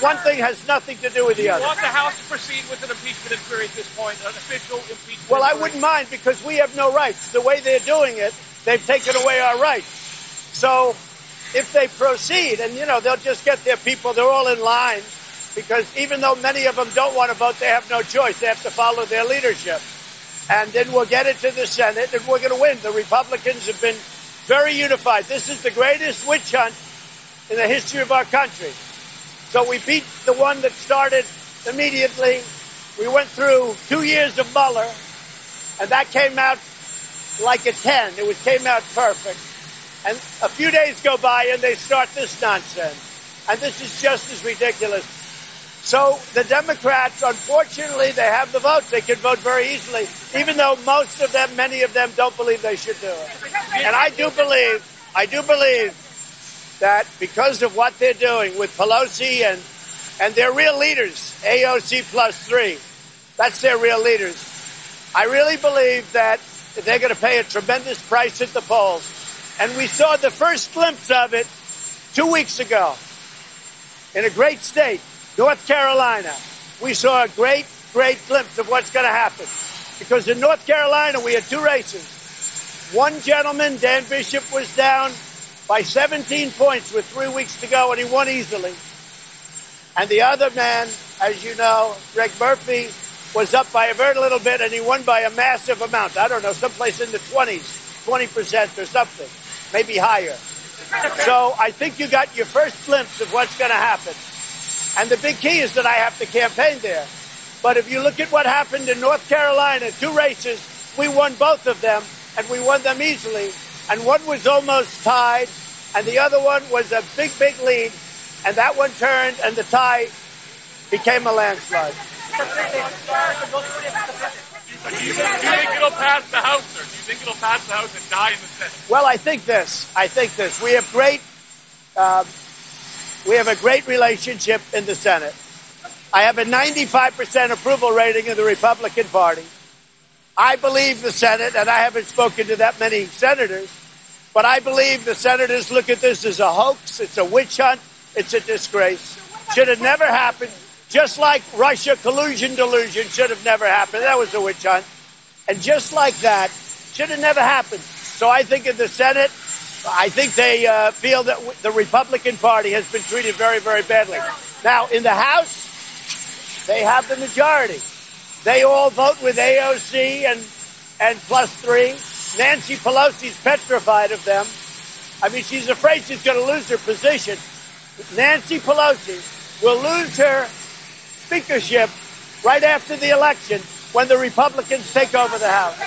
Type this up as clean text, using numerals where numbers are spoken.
One thing has nothing to do with the other. Do you want the House to proceed with an impeachment inquiry at this point, an official impeachment Well, inquiry? I wouldn't mind because we have no rights. The way they're doing it, they've taken away our rights. So if they proceed, and, they'll just get their people, they're all in line, because even though many of them don't want to vote, they have no choice. They have to follow their leadership. And then we'll get it to the Senate, and we're going to win. The Republicans have been very unified. This is the greatest witch hunt in the history of our country. So we beat the one that started immediately. We went through 2 years of Mueller, and that came out like a 10. It came out perfect. And a few days go by, and they start this nonsense. And this is just as ridiculous. So the Democrats, unfortunately, they have the votes. They can vote very easily, even though many of them don't believe they should do it. And I do believe that because of what they're doing with Pelosi and their real leaders, AOC plus 3, that's their real leaders. I really believe that they're going to pay a tremendous price at the polls. And we saw the first glimpse of it 2 weeks ago in a great state, North Carolina. We saw a great glimpse of what's going to happen. Because in North Carolina, we had 2 races. One gentleman, Dan Bishop, was down by 17 points with 3 weeks to go, and he won easily. And the other man, as you know, Greg Murphy, was up by a very little bit, and he won by a massive amount. I don't know, someplace in the 20s, 20% or something, maybe higher. So I think you got your first glimpse of what's going to happen. And the big key is that I have to campaign there. But if you look at what happened in North Carolina, 2 races, we won both of them, and we won them easily. And one was almost tied, and the other one was a big lead, and that one turned, and the tie became a landslide. Do you think it'll pass the House, or do you think it'll pass the House and die in the Senate? Well, I think this. We have a great relationship in the Senate. I have a 95% approval rating in the Republican Party. I believe the Senate, and I haven't spoken to that many senators, but I believe the senators look at this as a hoax. It's a witch hunt. It's a disgrace. Should have never happened. Just like Russia collusion delusion should have never happened. That was a witch hunt. And just like that, should have never happened. So I think in the Senate, I think they feel that the Republican Party has been treated very, very badly. Now, in the House, they have the majority. They all vote with AOC and plus 3. Nancy Pelosi's petrified of them. I mean, she's afraid she's going to lose her position. Nancy Pelosi will lose her speakership right after the election when the Republicans take over the House.